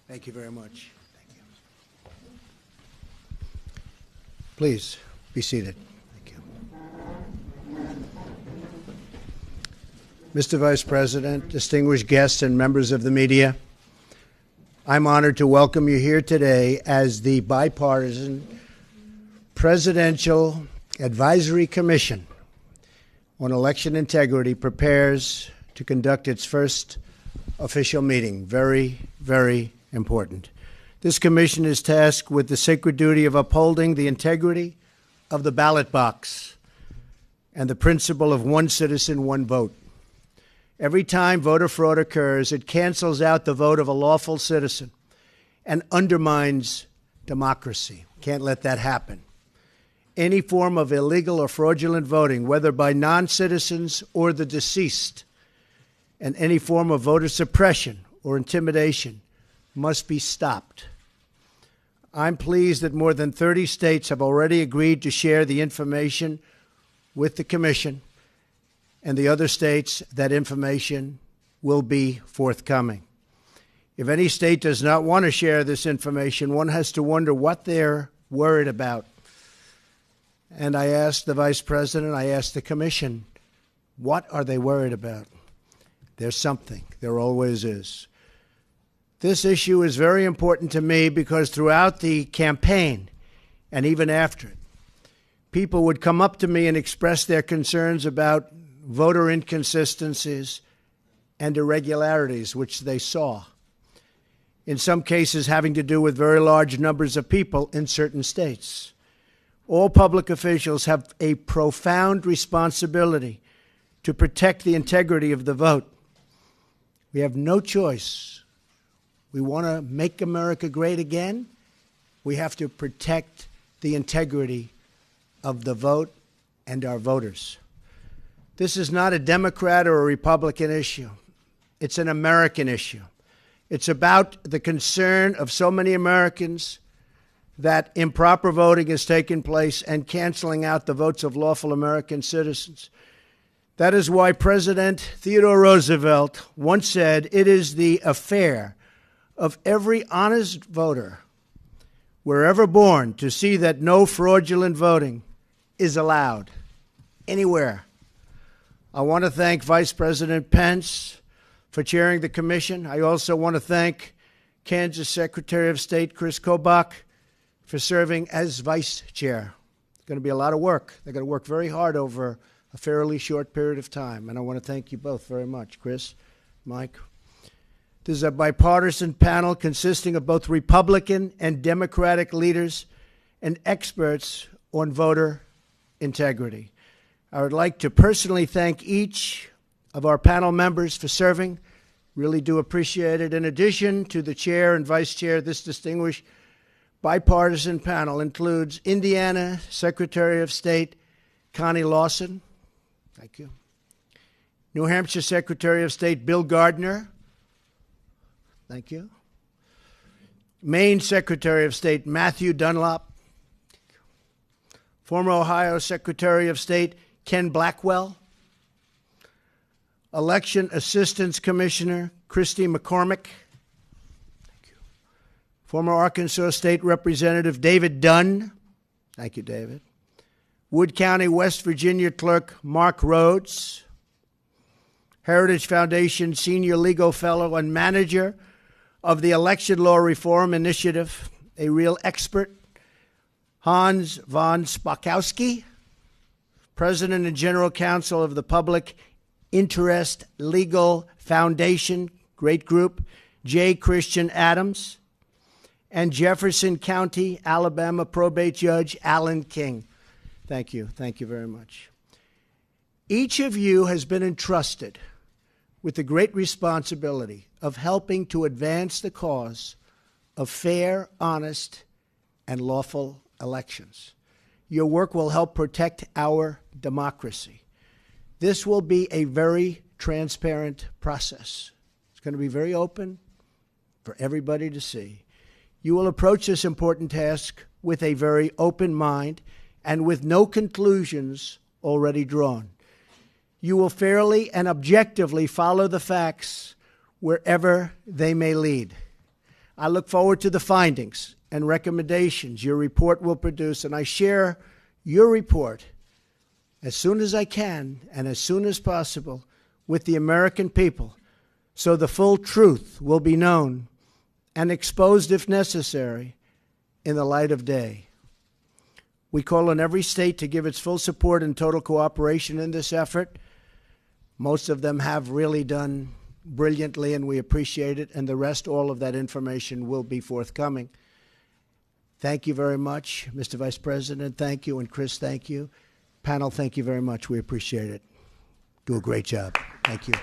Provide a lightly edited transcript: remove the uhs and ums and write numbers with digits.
Thank you very much. Thank you. Please be seated. Thank you. Mr. Vice President, distinguished guests, and members of the media, I'm honored to welcome you here today as the bipartisan Presidential Advisory Commission on Election Integrity prepares to conduct its first official meeting. Very, very important. This commission is tasked with the sacred duty of upholding the integrity of the ballot box and the principle of one citizen, one vote. Every time voter fraud occurs, it cancels out the vote of a lawful citizen and undermines democracy. Can't let that happen. Any form of illegal or fraudulent voting, whether by non-citizens or the deceased, and any form of voter suppression or intimidation must be stopped. I'm pleased that more than 30 states have already agreed to share the information with the Commission, and the other states, that information will be forthcoming. If any state does not want to share this information, one has to wonder what they're worried about. And I asked the Vice President, I asked the Commission, what are they worried about? There's something. There always is. This issue is very important to me because throughout the campaign and even after it, people would come up to me and express their concerns about voter inconsistencies and irregularities, which they saw. In some cases having to do with very large numbers of people in certain states. All public officials have a profound responsibility to protect the integrity of the vote. We have no choice. We want to make America great again. We have to protect the integrity of the vote and our voters. This is not a Democrat or a Republican issue. It's an American issue. It's about the concern of so many Americans that improper voting has taken place and canceling out the votes of lawful American citizens. That is why President Theodore Roosevelt once said, "It is the affair of every honest voter, wherever born, to see that no fraudulent voting is allowed anywhere." I want to thank Vice President Pence for chairing the commission. I also want to thank Kansas Secretary of State Chris Kobach for serving as vice chair. It's going to be a lot of work. They're going to work very hard over a fairly short period of time, and I want to thank you both very much, Chris, Mike. This is a bipartisan panel consisting of both Republican and Democratic leaders and experts on voter integrity. I would like to personally thank each of our panel members for serving. Really do appreciate it. In addition to the chair and vice chair, this distinguished bipartisan panel includes Indiana Secretary of State Connie Lawson. Thank you. New Hampshire Secretary of State Bill Gardner. Thank you. Maine Secretary of State Matthew Dunlop. Former Ohio Secretary of State Ken Blackwell. Election Assistance Commissioner Christy McCormick. Thank you. Former Arkansas State Representative David Dunn. Thank you, David. Wood County, West Virginia Clerk Mark Rhodes. Heritage Foundation Senior Legal Fellow and Manager of the Election Law Reform Initiative, a real expert, Hans von Spackowski. President and General Counsel of the Public Interest Legal Foundation, great group, J. Christian Adams, and Jefferson County, Alabama Probate Judge Alan King. Thank you. Thank you very much. Each of you has been entrusted with the great responsibility of helping to advance the cause of fair, honest, and lawful elections. Your work will help protect our democracy. This will be a very transparent process. It's going to be very open for everybody to see. You will approach this important task with a very open mind and with no conclusions already drawn. You will fairly and objectively follow the facts wherever they may lead. I look forward to the findings and recommendations your report will produce, and I share your report as soon as I can and as soon as possible with the American people so the full truth will be known and exposed if necessary in the light of day. We call on every state to give its full support and total cooperation in this effort. Most of them have really done brilliantly, and we appreciate it, and the rest, all of that information will be forthcoming. Thank you very much, Mr. Vice President. Thank you, and Chris, thank you. Panel, thank you very much. We appreciate it. Do a great job. Thank you.